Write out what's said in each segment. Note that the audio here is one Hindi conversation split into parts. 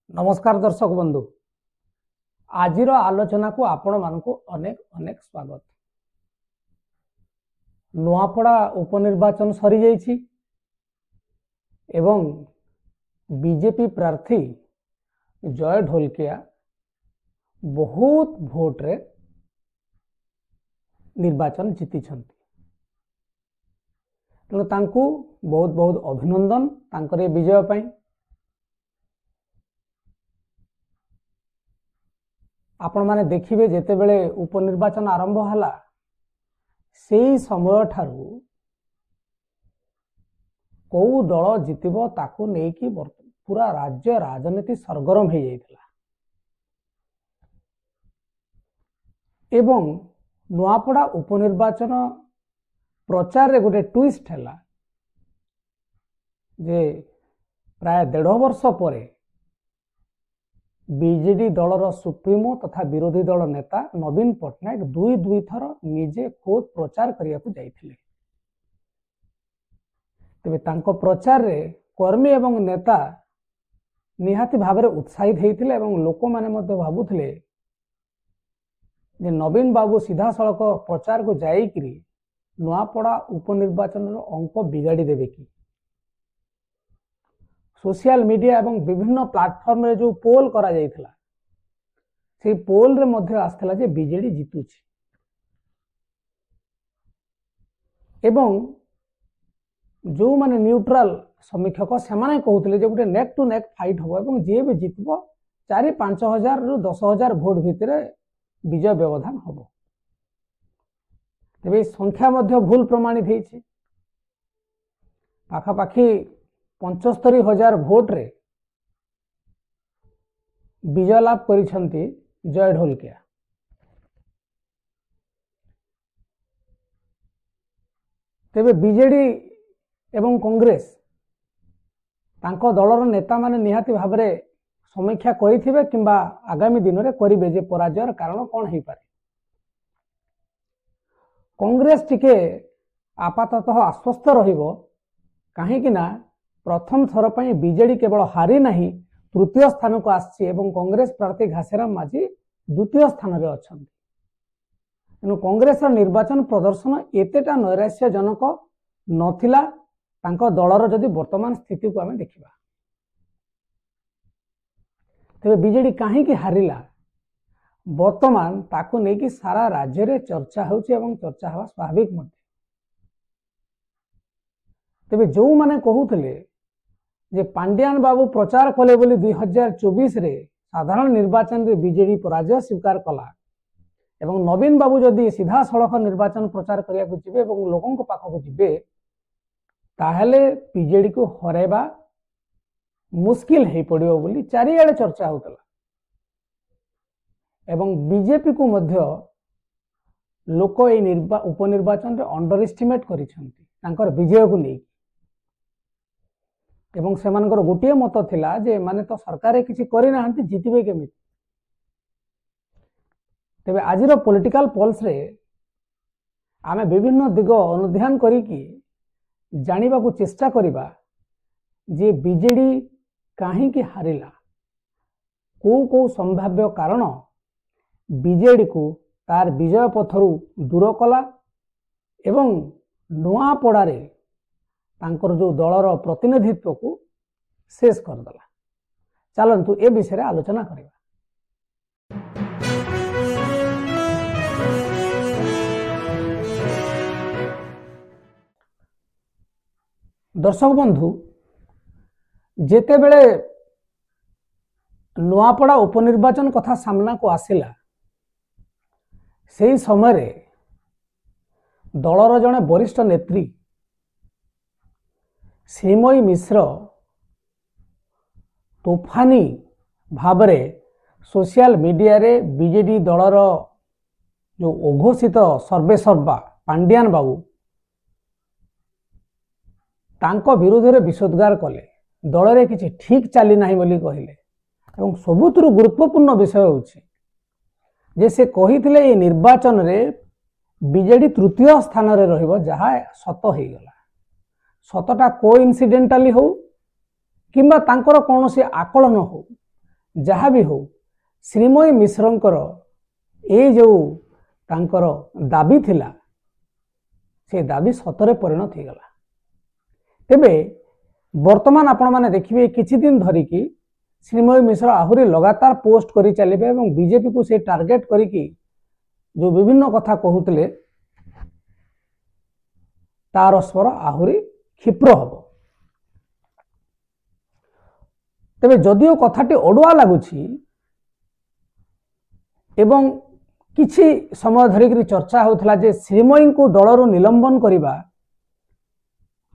नमस्कार दर्शक बंधु, आजिर आलोचना को आपण मानक अनेक अनेक स्वागत। नुआपड़ा उपनिर्वाचन सरी जाइछि एवं बीजेपी प्रार्थी जय ढोलकिया बहुत भोट रे निर्वाचन जीति छंती। तेणु तांकु बहुत बहुत अभिनंदन तांकर विजय पाई। आपण माने देखिबे जेते बेले उपनिर्वाचन आरंभ हला से समय ठारू को दल जितिबो ताकू नेकी पूरा राज्य राजनीति सरगरम हो जाइतिला। एवं नुआपड़ा उपनिर्वाचन प्रचार रे गोटे ट्विस्ट हैला जे प्राय 1.5 वर्ष परे बीजेडी दलर सुप्रीमो तथा विरोधी दल नेता नवीन पट्टनायक दुई थर निजे खुद प्रचार करिया को जाइथिले। तेबे तांको प्रचार रे कर्मी एवं नेता निहाती भाव में उत्साहित होइथिले एवं लोक माने मध्ये भाबुथिले जे नवीन बाबू सीधा सड़क प्रचार को जाइकरी नुआपड़ा उपनिर्वाचन अंक बिगाड़ी देबे कि। सोशल मीडिया एवं विभिन्न प्लेटफॉर्म रे जो पोल करा जाइथिला से पोल रे मध्ये आस्थला जे बीजेडी जीतुछि एवं जो माने न्यूट्रल समीक्षक से माने कहउथिले जे गोटे नेक टू नेक फाइट होबो एवं जे भी जीतबो 4-5 हजार रु 10 हजार वोट भितरे विजय व्यवधान होबो। तेबे संख्या मध्ये भूल प्रमाणित हेछि। पाखापाखी 75,000 भोट रे विजय लाभ करिसंती जय ढोलकिया। तेबे बीजेडी एवं कांग्रेस तांको दलर नेता माने निहाती भाव में समीक्षा करिथिबे किंबा आगामी दिन में करिबे जे पराजयर कारण कौन हो पारे। कांग्रेस टिके आपाततः आश्वस्त रहिबो काहेकि ना प्रथम थर पर बीजेडी केवल हारी नहीं तृतीय स्थान को आसी एवं कांग्रेस प्रार्थी घासीराम माझी द्वितीय स्थान रे अछंती। तेणु कांग्रेस निर्वाचन प्रदर्शन एतेटा नैराश्यजनक नथिला तांको दलर जदि वर्तमान स्थिति को आमे देखिबा। तेबे बीजेडी काहेकि हारिला वर्तमान ताकू नेकी सारा राज्य रे चर्चा होउची एवं चर्चा हवा स्वाभाविक मध्ये। तेबे जो माने कहउथले जे पांड्यान बाबू प्रचार कले बोली 2024 रे साधारण निर्वाचन रे बीजेडी पराजय स्वीकार कला एवं नवीन बाबू जदि सीधा सड़क निर्वाचन प्रचार करिया को जिबे एवं लोकन को पाखो को जिबे ताहले बीजेडी को हरेबा मुश्किल हे पड़ियो बोली चारियाडे चर्चा होतला। एवं बीजेपी को मध्य लोक ए उपनिर्वाचन रे अंडर एस्टिमेट करिसंती तांकर विजय को नहीं एवं सेमानकर गोटे मत थिला जे माने तो सरकार किसी करि नाहंती जितिबे केमिति। तेबे आजिर पॉलिटिकल पोल्स रे आमे विभिन्न दिग अनुध्यान करी कि जानिबा को चेष्टा करिबा जे बीजेडी काहे कि हारिला को संभाव्य कारण बीजेडी को तार विजय पथरु दूर कला एवं नुआपड़ा रे तांकर जो दलर प्रतिनिधित्व को शेष करदेला। चलंतु ए विषय आलोचना करिबा। दर्शक बंधु, जेते बेले नुआपड़ा उपनिर्वाचन कथा सामना को आसिला से समय रे दलर जने वरिष्ठ नेत्री श्रीमयी मिश्र तोफानी भावरे सोशल मीडिया रे बीजेडी दलर जो अघोषित सर्वेसर्वा पांड्यान बाबू तांको विरोध रे विषोद्गार कले दल रे किछि ठीक चली नाही बोली कहिले एवं सबुतरु गुरुत्वपूर्ण विषय होछि जे से कहिथिले ए निर्वाचन रे बीजेडी तृतीय स्थान रे रहिबो जहा सत हो गला। सतटा कोइन्सिडेंटाली हो किंबा तांकर कौन से आकलन हो जहाँ भी हो श्रीमयी मिश्रंकर ये जो तांकर दाबी थिला से दाबी सतरे परिणत हो गला। तेबे वर्तमान आपण माने देखिए किछि दिन धरिकी श्रीमयी मिश्र आहुरी लगातार पोस्ट करी चलिबे एवं बीजेपी को से टार्गेट करिकी जो विभिन्न कथा कहूतले तार स्वर आहुरी क्षिप्र हबो। तेबे जदियो कथाटी अडुआ लागुछि एवं किछि समय धरिकी चर्चा होउथला जे श्रीमयी को दलरू निलंबन करिबा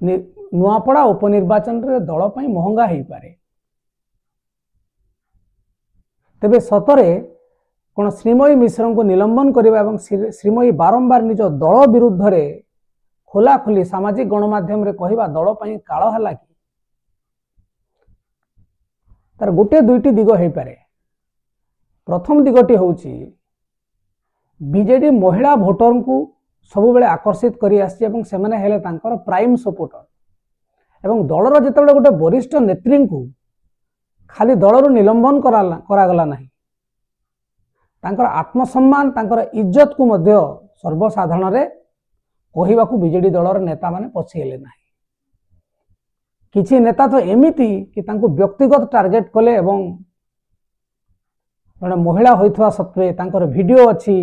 नुआपड़ा उपनिर्वाचन रे दल पई महंगा हेई पारे। तेबे सतरे कोन श्रीमयी मिश्र को निलंबन करिबा एवं श्रीमयी बारंबार निज दल विरुद्ध रे खोला खोली सामाजिक गणमाध्यम रे कहिबा दल पई काळ हला कि तार गोटे दुईटी दिग हेई पारे। प्रथम दिगटी होउची बीजेडी महिला भोटर को सब बेले आकर्षित करी आसी एवं सेमाने हेले तांकर प्राइम सपोर्टर एवं दलर जेतेबेले गोटे वरिष्ठ नेत्री को खाली दलरू निलंबन करागला नहीं तांकर आत्मसम्मान तांकर इज्जत को मध्य सर्वसाधारण रे कहिबा को बीजेडी दलर नेता माने पछेले नहीं। किछि नेता तो एमिति कि तांको व्यक्तिगत टार्गेट कले एवं जड़े महिला होइथवा सत्वे तांकर वीडियो अछि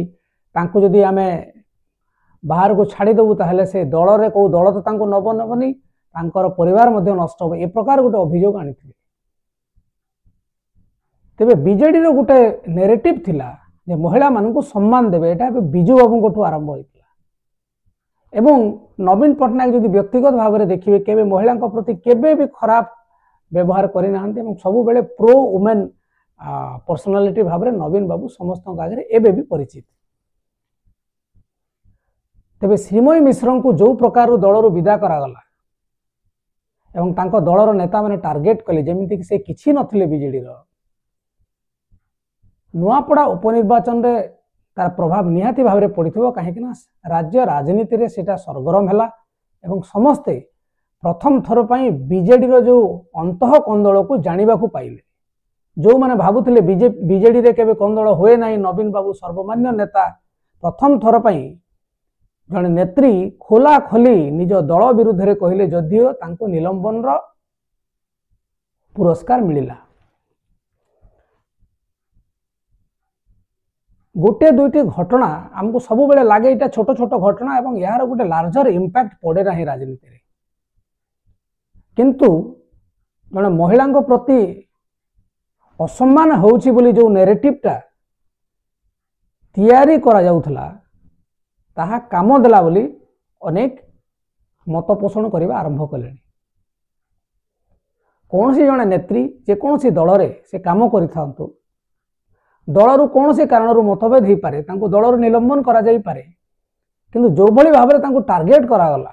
तांको जदि आमे बाहर को छाड़ी देबू ताहले से दल रे को दल तो तांको नब नबनी तांकर परिवार मध्य नष्ट हो ए प्रकार गोटे अभियोग आनिथिले। तेबे बीजेडी रो गोटे नेरेटिव थिला जे महिला मानकु सम्मान देबे एटा बिजू बाबू कोठू आरंभ होइतिला एवं नवीन पटनायक जदि व्यक्तिगत भाव में देखिए केबे महिला प्रति केबे भी खराब व्यवहार करि नाहंती एवं सब बेले प्रो वुमेन पर्सनालिटी भाव में नवीन बाबू समस्त आगे एबे भी परिचित। तेबे श्रीमयी मिश्र को जो प्रकार दलरू विदा करागला एवं तांको दलर नेता माने टार्गेट कले जेमिति कि से किछि नथिले बीजेडी रो नुआपड़ा उपनिर्वाचन रे तार प्रभाव निहाती भाव में पड़िथिबो काहे कि ना राज्य राजनीति रे सेटा सरगरम हैला एवं समस्ते प्रथम थर पई बीजेडी रो जो अंतः कंदल को जानिबा को पाइले जो माने भाबुथिले बीजेडी रे केबे कंदल होए नाही नवीन बाबू सर्वमान्य नेता प्रथम थर पई जने नेत्री खोला खोली निज दल विरुद्ध रे कहिले जदियो तांको निलंबन रो पुरस्कार मिलिला। गोटे दुईटी घटना आमको सब बेले लगे ये छोट छोट घटना एवं यार गोटे लार्जर इंपैक्ट पड़े ना राजनीति रे किंतु जड़े महिला प्रति असम्मान होउछि बोली जो नेरेटिवटा तैयारी करा जाउथला ताहा काम देला बोली अनेक मत पोषण करने आरंभ कले। कौन सी जड़े नेत्री जेकोसी दल रे से काम करिथांतु दलरू कौन से कारण मतभेद हो पारे तांको दलरू निलंबन करा जाई पारे किंतु जो भली भाव में तांको टार्गेट करागला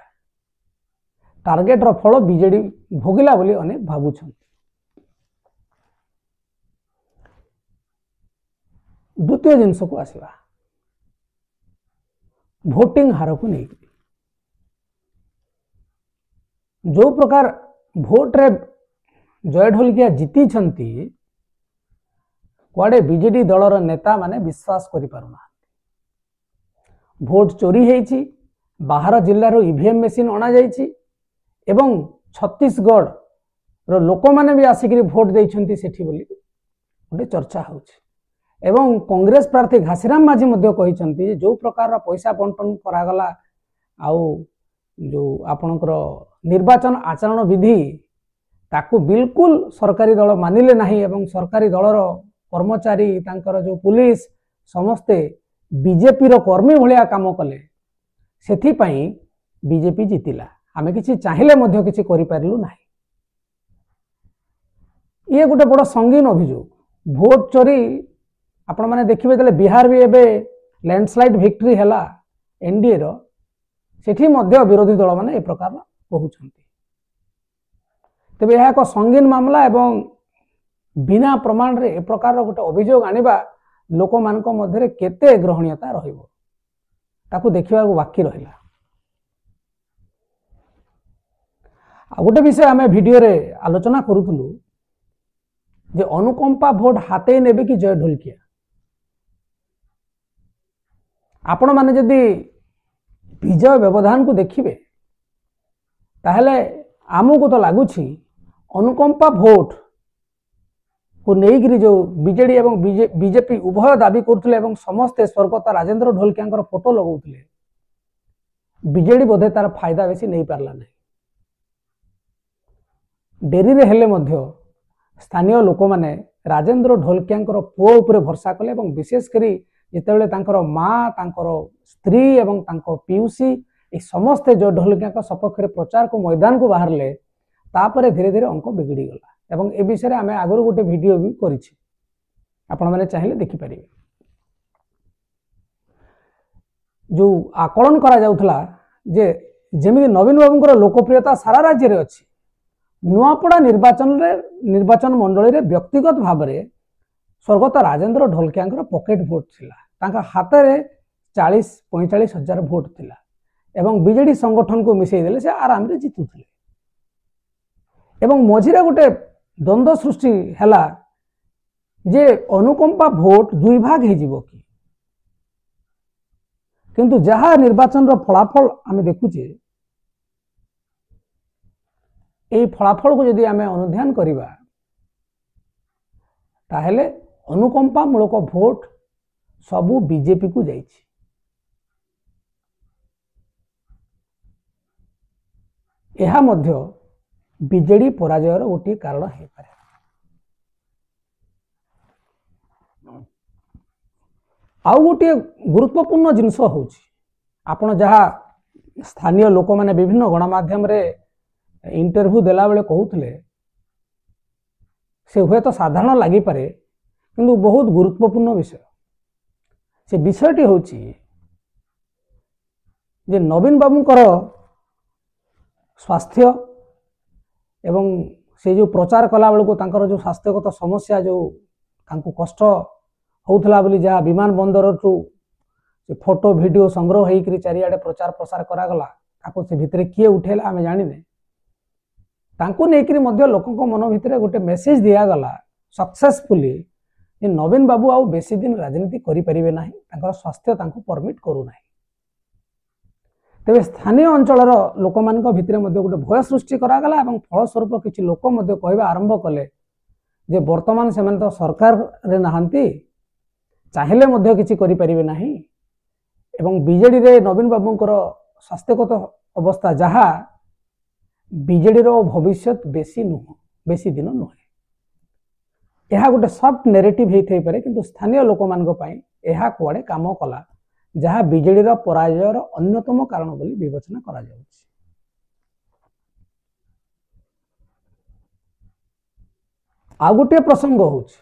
टार्गेट रो फल बीजेडी भोगिला बोली अनेक भाबुछन। द्वितीय जिनस को आसीबा भोटिंग हार को नहीं जो प्रकार भोट रे जय ढोलकिया जीती छंती कुआडे बीजेडी दलर नेता माने विश्वास करि पारुना भोट चोरी हेछि बाहर जिल्ला रो ईवीएम मशीन अना जाइछि एवं छत्तीसगढ़ रो लोक माने भी आसिकरी भोट देइछंती सेठी बोली गोटे चर्चा होछि एवं कांग्रेस प्रार्थी घासीराम माझी मध्य कहिछंती जो प्रकार रो पैसा बंटन करागला आउ जो आपणकर निर्वाचन आचरण विधि ताकू बिल्कुल सरकारी दल मानिले नाही एवं सरकारी दलर कर्मचारी तांकर जो पुलिस समस्ते बीजेपी रो कर्मी भलिया काम कले सेथि पई बीजेपी जीतिला आमे किछि चाहिले मध्य किछि करि पारिलु नाही। ये गोटे बड़ संगीन अभियोग भोट चोरी आपण माने देखिबे तले बिहार भी एबे लैंडस्लाइड विक्ट्री हैला एनडीए रो सेठी मध्य विरोधी दल माने ए प्रकार कहउछंती तबे यह एक संगीन मामला एवं बिना प्रमाण रे ए प्रकार गोटे अभियोग आनिबा लोक मानक मध्य केते ग्रहणीयता रहिबो ताकू देखिबा बाकी रहिला। आ गोटे विषय आमे वीडियो रे आलोचना करूथलु जे अनुकंपा भोट हाते नेबे कि जय ढोलकिया। आपण माने जदि विजय व्यवधान को देखिए ताहले आमको तो लगुच अनुकंपा भोट को लेकिन जो बीजेडी एवं बीजेपी उभय दाबी करते समस्ते स्वर्गत राजेंद्र ढोलकिया फोटो लगौले बीजेडी बोधे तार फायदा बेसी नहीं पारला नहीं। डेरी रे हेले मध्य स्थानीय लोक माने राजेंद्र ढोलकिया पुओ उपरे भरसा कले विशेषकर जितेबाला तांकर माँ तांकर स्त्री एवं तांको पीयूसी ए समस्ते जो ढोलकिया सपक्ष प्रचार को मैदान को बाहर ले तापरे धीरे धीरे अंक बिगड़ी गला एवं ए विषय आम आगु गोटे वीडियो भी करिछि आपण माने चाहिए देखिपारे। जो आकलन करा जाउथला जे जेमिति नवीन बाबूंकर लोकप्रियता सारा राज्य रे अछि नुआपड़ा निर्वाचन मंडली रे व्यक्तिगत भाव में स्वर्गत राजेंद्र ढोलकिया पॉकेट भोट थिला तांका हाथ में 40-45 हजार भोट थिला एवं बीजेडी संगठन को मिसई देले से आराम रे जितुथिले एवं मझिरे गोटे द्वंद्व सृष्टि हैला जे अनुकंपा भोट दुई भाग हे जिवो कि किंतु जहाँ निर्वाचन रो फलाफल आमे देखुचे ए फलाफल को यदि आमे अनुध्यान करिबा ताहेले अनुकंपा मूलक भोट सबू बीजेपी को जाइछि। एहा मध्य बीजेडी पराजयर गोटे कारण है पारे। आउ गोटे गुरुत्वपूर्ण जिनस होछि आपण जहाँ स्थानीय लोक माने विभिन्न गणमाध्यम रे इंटरव्यू देला बेले कहूथिले से हुए तो साधारण लगी पारे किंतु बहुत गुरुत्वपूर्ण विषय से विषयटी होछि जे नवीन बाबूंकर स्वास्थ्य एवं से जो प्रचार कला बेलू तांकर जो स्वास्थ्यगत समस्या जो तांको कष्ट होउथला बोली जहाँ विमान बंदर टू फोटो वीडियो संग्रह होकर चारिआडे प्रचार प्रसार करागला ताको से भितरे किए उठेला आमे जानिने तांको नेकरी मध्य लोकंको मन भितरे गोटे मेसेज दिया गला सक्सेसफुली जे नवीन बाबू आउ बेसी दिन राजनीति करि परिबे नाही तांकर स्वास्थ्य तांको परमिट करू नाही। तेबे स्थानीय अंचलर लोक मानक भितरे मध्य गोटे भय सृष्टि करागला एवं फलस्वरूप किछि लोक मध्य कहबा आरंभ कले जे वर्तमान से तो सरकार रे नहांती चाहिले मध्य किछि करि परिबे नाही एवं बीजेडी रे नवीन बाबूंकर स्वास्थ्यगत अवस्था जहा बीजेडी रो भविष्य बेसी दिन नुहे यह गोटे सफ्ट नेरेटिव होई पारे किंतु स्थानीय लोक मानक पई यह कुआडे काम कला जहाँ बीजेडी रो पराजयर अन्यतम कारण बोली विवेचना करा जाउछि। आ गोटे प्रसंग होछि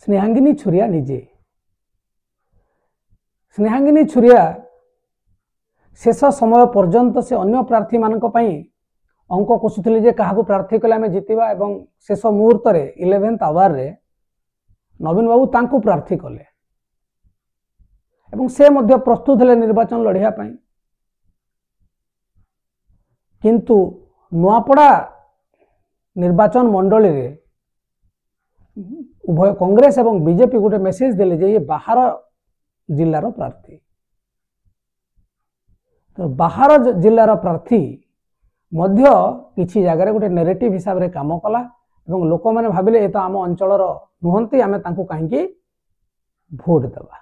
स्नेहांगिनी छुरिया निजे स्नेहांगिनी छुरिया शेष समय पर्यंत से अन्य प्रार्थी मानक पई अंक कसुथिले जे काहाकू प्रार्थी कले आमे जितिबा एवं शेष मुहूर्त रे 11th आवर रे नवीन बाबू तांको प्रार्थी कले एवं से मध्य प्रस्तुत हेले निर्वाचन लड़िया पई किंतु नुआपड़ा निर्वाचन मंडली रे उभय कांग्रेस एवं बीजेपी गोटे मेसेज देले जे ये बाहर जिल्लार प्रार्थी तो बाहर जिल्लार प्रार्थी मध्य किछि जगह गोटे नेरेटिव हिसाब रे काम कला एवं लोक माने भाबिले ए तो आम अंचलर नुहंती आमे तांको काहेकि भोट देबा।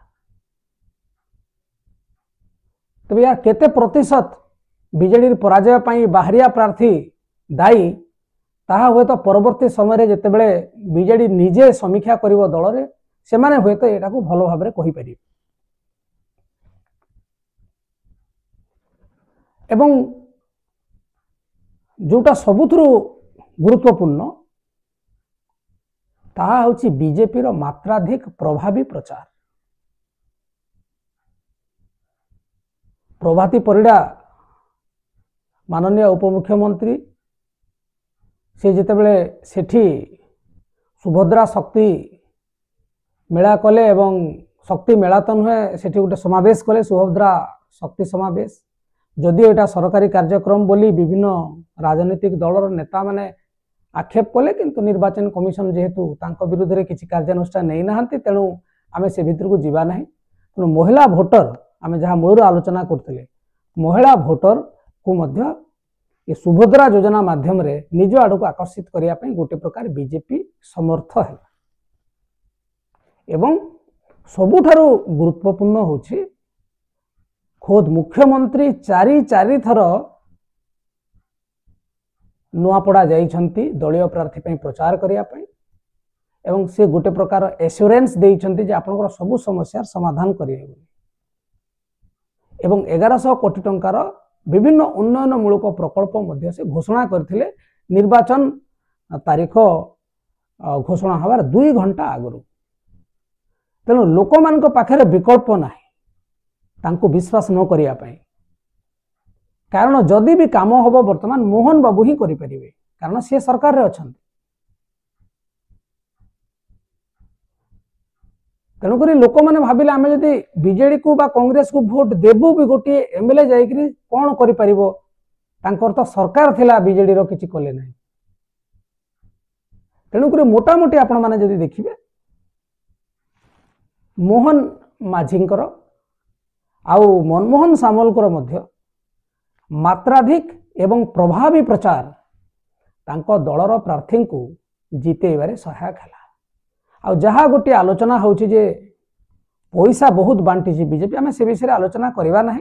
तबे या केते प्रतिशत बीजेडी पराजय पई बाहरिया प्रार्थी दायी ताहा हुए तो परवर्ती समय जेतेबेले बीजेडी निजे समीक्षा करिवो दल रे सेमाने हुए तो एटा को भलो भाबरे कहि पारि एवं जोटा सबुथुरु गुरुत्वपूर्ण ताहा होछि बीजेपी रो मात्राधिक प्रभावी प्रचार। प्रभाती परिडा माननीय उपमुख्यमंत्री से जितेबेले सेठी सुभद्रा शक्ति मेला कले एवं शक्ति मेला तो नुहे सेठी गोटे समावेश कले सुभद्रा शक्ति समावेश जदिओ एटा सरकारी कार्यक्रम बोली विभिन्न राजनीतिक दलर नेता माने आक्षेप कले किंतु निर्वाचन कमिशन जेहेतु तांको विरुद्ध रे किछि कार्यानुष्ठान नै नाहंती तेणु आमे से भितर को जीवा नाही। तेणु महिला भोटर आमे जहाँ मूल आलोचना करथिले महिला भोटर को मध्य ये सुभद्रा योजना माध्यम रे निज आड़ को आकर्षित करिया पई गोटे प्रकार बीजेपी समर्थ है। एवं सबुठारु गुरुत्वपूर्ण होछि खोद मुख्यमंत्री चारि थर नुआपड़ा जाइछंती दलीय प्रार्थी पई प्रचार करिया पई एवं से गोटे प्रकार एश्योरेंस देइछंती जे आपनकर सब समस्या समाधान करिए एवं 1100 कोटी टंकार विभिन्न उन्नयन मूलक प्रकल्प मध्य से घोषणा करथिले निर्वाचन तारीख घोषणा हबार 2 घंटा आगरु। तेणु लोक मान पाखे विकल्प नाही तांको विश्वास न करिया पई कारण जदि भी काम होबो वर्तमान मोहन बाबू ही करि परिबे कारण से सरकार रे अछन। तेणुक लोक मैंने भाविले आम जदि बीजेडी को बा कांग्रेस को भोट देबू भी गोटे एमएलए जाइकरी कौन करि परिबो तांकर तो सरकार थिला बीजेडी रो किछि कले नै। तेणुक मोटा मोटी आपण माने जदि देखिबे मोहन माझींकर आउ मनमोहन सामलकर मध्य मात्राधिक एवं प्रभावी प्रचार तांको दलर प्रार्थी को जितेबारे सहायक है। आ जहाँ गोटे आलोचना होची जे पैसा बहुत बांटी बीजेपी आम से विषय आलोचना करवा ना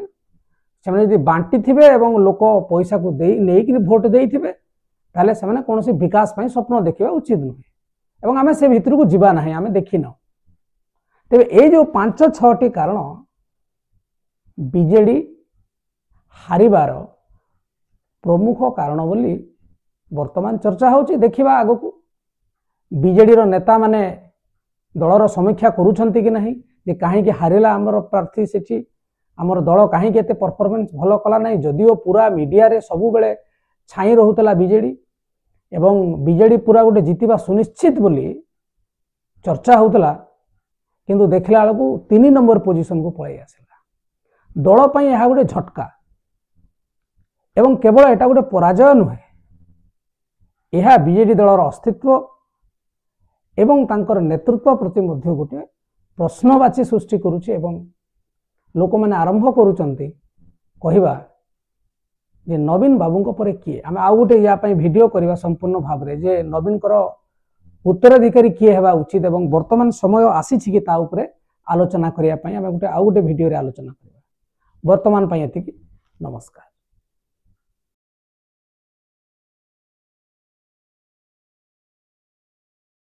से बांटी थे एवं लोक पैसा को नहीं भोट देते ताले से कौन विकास पाई स्वप्न देखा उचित नुहे एवं आम से भितर को जीवा ना आम देखी न। तेरे ये जो 5-6टी कारण बीजेडी हारिबार प्रमुख कारण बोली वर्तमान चर्चा होची। देखिबा आगो को बीजेडी रो नेता माने दलर समीक्षा करूछंती कि नहीं जे काहे कि हारिला हमर प्रार्थी सेठी हमर दल काहे कि एते परफॉर्मेंस भलो कला नहीं जदियो पूरा मीडिया रे सब बेले छाई रहउतला बीजेडी एवं बीजेडी पूरा गोटे जितिबा सुनिश्चित बोली चर्चा होउतला किंतु देखला बेलू 3 नंबर पोजीशन को पळै आसिला। दल पई यह गोटे झटका एवं केवल एटा गोटे पराजय नुहे यह बीजेडी दलर अस्तित्व एवं तांकर नेतृत्व प्रति मध्य गोटे प्रश्नवाची सृष्टि करुछि एवं लोक मैंने आरंभ करुचंती कहिबा जे नवीन बाबू परे किए आम आउ गोटे या वीडियो करवा संपूर्ण भाव में जे नवीन उत्तराधिकारी किए हेबा उचित एवं वर्तमान समय आसी कि ता उपरे आलोचना करिया पई आम गोटे आउ गोटे वीडियो रे आलोचना करबा। वर्तमान पई एतिकी नमस्कार।